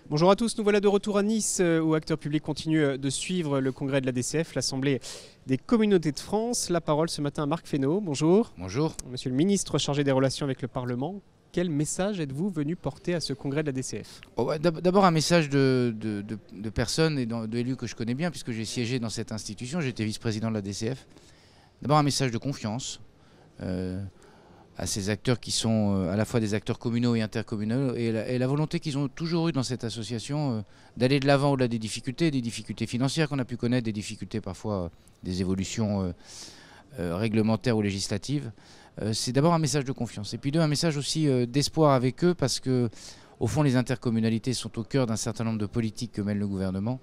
Bonjour à tous, nous voilà de retour à Nice où Acteurs Publics continue de suivre le congrès de la DCF, l'Assemblée des communautés de France. La parole ce matin à Marc Fesneau. Bonjour. Bonjour. Monsieur le ministre chargé des relations avec le Parlement, quel message êtes-vous venu porter à ce congrès de la DCF? D'abord un message de personnes et d'élus que je connais bien puisque j'ai siégé dans cette institution, j'étais vice-président de la DCF. D'abord un message de confiance à ces acteurs qui sont à la fois des acteurs communaux et intercommunaux et la volonté qu'ils ont toujours eue dans cette association d'aller de l'avant au-delà des difficultés financières qu'on a pu connaître, des difficultés parfois des évolutions réglementaires ou législatives. C'est d'abord un message de confiance et puis deux, un message aussi d'espoir avec eux parce que au fond les intercommunalités sont au cœur d'un certain nombre de politiques que mène le gouvernement.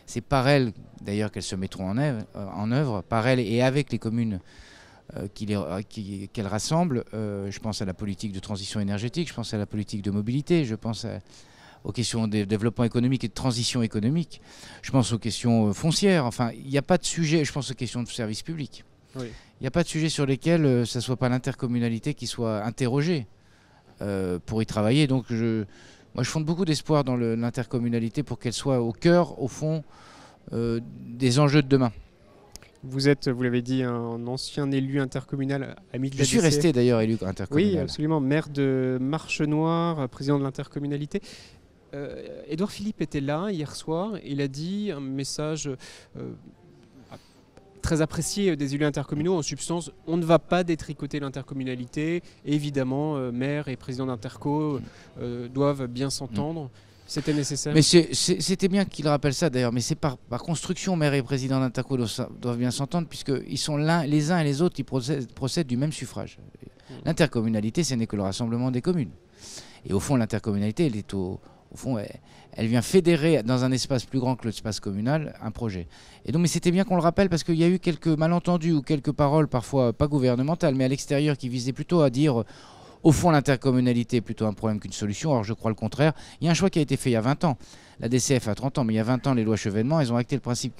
C'est par elles d'ailleurs qu'elles se mettront en œuvre, par elles et avec les communes qu'elles rassemblent. Je pense à la politique de transition énergétique, je pense à la politique de mobilité, je pense aux questions de développement économique et de transition économique, je pense aux questions foncières. Enfin, il n'y a pas de sujet, je pense aux questions de services publics. Oui. Il n'y a pas de sujet sur lesquels ce ne soit pas l'intercommunalité qui soit interrogée pour y travailler. Donc moi je fonde beaucoup d'espoir dans l'intercommunalité pour qu'elle soit au cœur, au fond, des enjeux de demain. Vous êtes, vous l'avez dit, un ancien élu intercommunal, ami de la DCF. Je suis resté d'ailleurs élu intercommunal. Oui, absolument, maire de Marchenoir, président de l'intercommunalité. Édouard Philippe était là hier soir, il a dit un message très apprécié des élus intercommunaux. En substance, on ne va pas détricoter l'intercommunalité. Évidemment, maire et président d'interco doivent bien s'entendre. C'était nécessaire. Mais c'était bien qu'il rappelle ça d'ailleurs, mais c'est par construction, maire et président d'interco doivent bien s'entendre, puisqu'ils sont les uns et les autres, ils procèdent du même suffrage. L'intercommunalité, ce n'est que le rassemblement des communes. Et au fond, l'intercommunalité, elle est au fond, elle vient fédérer dans un espace plus grand que l'espace communal un projet. Et donc, mais c'était bien qu'on le rappelle parce qu'il y a eu quelques malentendus ou quelques paroles, parfois pas gouvernementales, mais à l'extérieur, qui visaient plutôt à dire, au fond, l'intercommunalité est plutôt un problème qu'une solution. Alors je crois le contraire. Il y a un choix qui a été fait il y a 20 ans. La DCF a 30 ans, mais il y a 20 ans, les lois Chevènement, elles ont acté le principe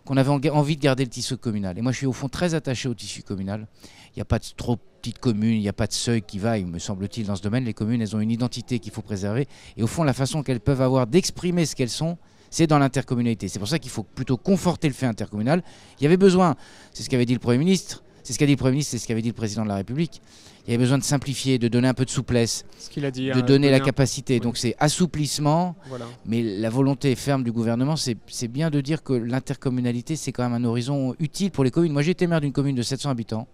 qu'on avait envie de garder le tissu communal. Et moi, je suis au fond très attaché au tissu communal. Il n'y a pas de trop petites communes, il n'y a pas de seuil qui vaille, me semble-t-il, dans ce domaine. Les communes, elles ont une identité qu'il faut préserver. Et au fond, la façon qu'elles peuvent avoir d'exprimer ce qu'elles sont, c'est dans l'intercommunalité. C'est pour ça qu'il faut plutôt conforter le fait intercommunal. Il y avait besoin, c'est ce qu'avait dit le Premier ministre, c'est ce qu'a dit le Premier ministre, c'est ce qu'avait dit le Président de la République. Il y avait besoin de simplifier, de donner un peu de souplesse, ce qu'il a dit, de donner la capacité. Oui. Donc c'est assouplissement, voilà. Mais la volonté ferme du gouvernement, c'est bien de dire que l'intercommunalité, c'est quand même un horizon utile pour les communes. Moi, j'ai été maire d'une commune de 700 habitants,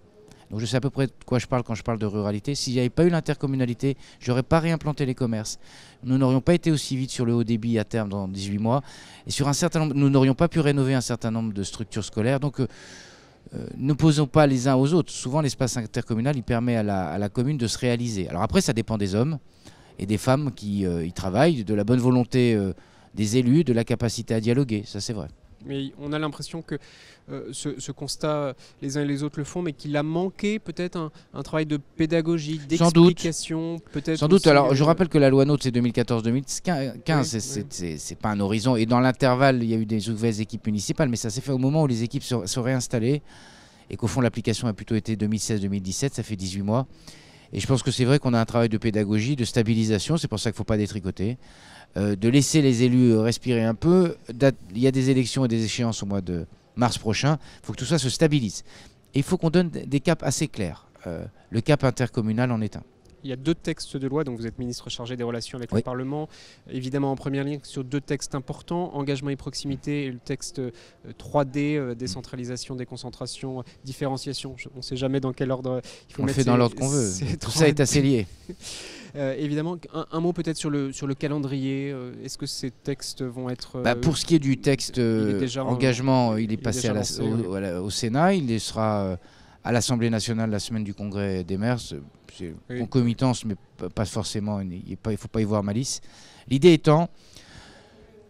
donc je sais à peu près de quoi je parle quand je parle de ruralité. S'il n'y avait pas eu l'intercommunalité, je n'aurais pas réimplanté les commerces. Nous n'aurions pas été aussi vite sur le haut débit à terme dans 18 mois. Et sur un certain nombre, nous n'aurions pas pu rénover un certain nombre de structures scolaires. Donc n'opposons pas les uns aux autres. Souvent, l'espace intercommunal, il permet à la commune de se réaliser. Alors après, ça dépend des hommes et des femmes qui y travaillent, de la bonne volonté des élus, de la capacité à dialoguer. Ça, c'est vrai. Mais on a l'impression que ce constat, les uns et les autres le font, mais qu'il a manqué peut-être un travail de pédagogie, d'explication. Sans doute. Alors, je rappelle que la loi NOTRe, c'est 2014-2015. Oui. C'est pas un horizon. Et dans l'intervalle, il y a eu des nouvelles équipes municipales, mais ça s'est fait au moment où les équipes se réinstallaient et qu'au fond, l'application a plutôt été 2016-2017. Ça fait 18 mois. Et je pense que c'est vrai qu'on a un travail de pédagogie, de stabilisation. C'est pour ça qu'il ne faut pas détricoter. De laisser les élus respirer un peu. Il y a des élections et des échéances au mois de mars prochain. Il faut que tout ça se stabilise. Et il faut qu'on donne des caps assez clairs. Le cap intercommunal en est un. Il y a deux textes de loi, donc vous êtes ministre chargé des relations avec le Parlement, évidemment en première ligne sur deux textes importants, engagement et proximité, et le texte 3D, décentralisation, déconcentration, différenciation. On ne sait jamais dans quel ordre il faut mettre. On le fait dans l'ordre qu'on veut. Tout ça est assez lié. Évidemment, un mot peut-être sur le calendrier. Est-ce que ces textes vont être... Pour ce qui est du texte engagement, il est passé au Sénat, il sera à l'Assemblée nationale la semaine du congrès des maires. C'est concomitance, mais pas forcément, il ne faut pas y voir malice. L'idée étant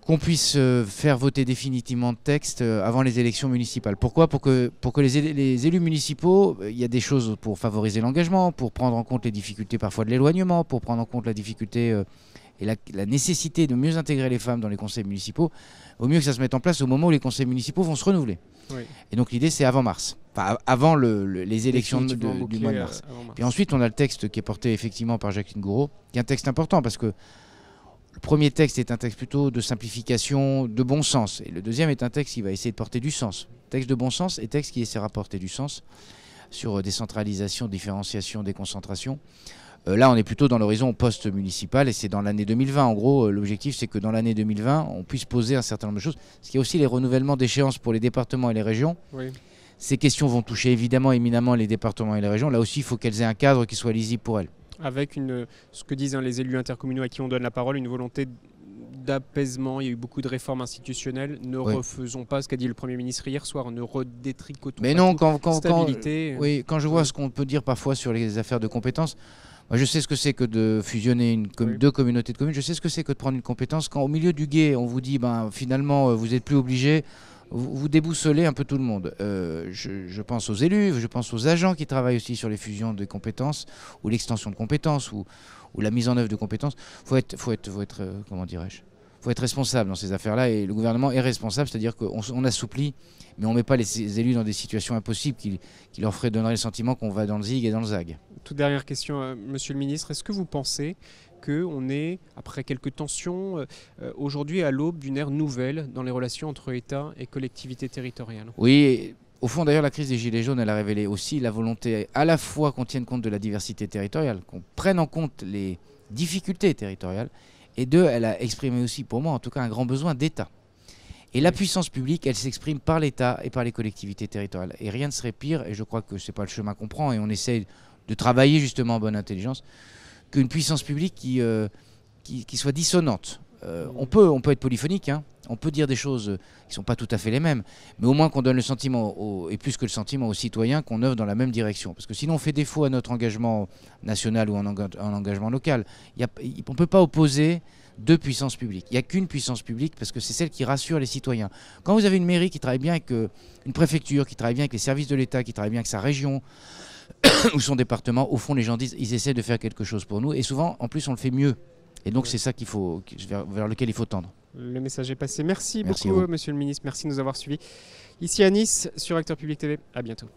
qu'on puisse faire voter définitivement le texte avant les élections municipales. Pourquoi ? Pour que les élus municipaux, il y a des choses pour favoriser l'engagement, pour prendre en compte les difficultés parfois de l'éloignement, pour prendre en compte la difficulté et la nécessité de mieux intégrer les femmes dans les conseils municipaux. Au mieux que ça se mette en place au moment où les conseils municipaux vont se renouveler. Oui. Et donc l'idée c'est avant mars, enfin avant les élections du mois de mars. Puis ensuite on a le texte qui est porté effectivement par Jacqueline Gouraud, qui est un texte important parce que le premier texte est un texte plutôt de simplification, de bon sens. Et le deuxième est un texte qui va essayer de porter du sens. Texte de bon sens et texte qui essaiera de porter du sens sur décentralisation, différenciation, déconcentration. Là, on est plutôt dans l'horizon post-municipal et c'est dans l'année 2020. En gros, l'objectif, c'est que dans l'année 2020, on puisse poser un certain nombre de choses. Parce qu'il y a aussi les renouvellements d'échéances pour les départements et les régions. Oui. Ces questions vont toucher évidemment, éminemment les départements et les régions. Là aussi, il faut qu'elles aient un cadre qui soit lisible pour elles. Avec ce que disent les élus intercommunaux à qui on donne la parole, une volonté d'apaisement. Il y a eu beaucoup de réformes institutionnelles. Ne refaisons pas ce qu'a dit le Premier ministre hier soir, ne redétricotons pas non, stabilité. Quand je vois ce qu'on peut dire parfois sur les affaires de compétences, moi je sais ce que c'est que de fusionner deux communautés de communes, je sais ce que c'est que de prendre une compétence. Quand au milieu du gué, on vous dit finalement vous n'êtes plus obligé, vous déboussolez un peu tout le monde. Je pense aux élus, je pense aux agents qui travaillent aussi sur les fusions de compétences ou l'extension de compétences ou la mise en œuvre de compétences. Faut être comment dirais-je, faut être responsable dans ces affaires-là et le gouvernement est responsable, c'est-à-dire qu'on assouplit, mais on ne met pas les élus dans des situations impossibles qui leur donnerait le sentiment qu'on va dans le zig et dans le zag. Toute dernière question, Monsieur le Ministre, est-ce que vous pensez qu'on est, après quelques tensions, aujourd'hui à l'aube d'une ère nouvelle dans les relations entre État et collectivités territoriales? Oui, au fond d'ailleurs la crise des Gilets jaunes, elle a révélé aussi la volonté à la fois qu'on tienne compte de la diversité territoriale, qu'on prenne en compte les difficultés territoriales, et deux, elle a exprimé aussi pour moi en tout cas un grand besoin d'État. Et la puissance publique, elle s'exprime par l'État et par les collectivités territoriales. Et rien ne serait pire, et je crois que ce n'est pas le chemin qu'on prend, et on essaye de travailler justement en bonne intelligence, qu'une puissance publique qui soit dissonante. On peut être polyphonique, hein. On peut dire des choses qui ne sont pas tout à fait les mêmes, mais au moins qu'on donne le sentiment, et plus que le sentiment aux citoyens, qu'on œuvre dans la même direction. Parce que sinon on fait défaut à notre engagement national ou en engagement local. On ne peut pas opposer deux puissances publiques. Il n'y a qu'une puissance publique parce que c'est celle qui rassure les citoyens. Quand vous avez une mairie qui travaille bien avec une préfecture, qui travaille bien avec les services de l'État, qui travaille bien avec sa région ou son département, au fond les gens disent ils essaient de faire quelque chose pour nous et souvent en plus on le fait mieux. Et donc c'est ça vers lequel il faut tendre. Le message est passé. Merci beaucoup, Monsieur le Ministre. Merci de nous avoir suivis. Ici à Nice, sur Acteurs Publics TV. À bientôt.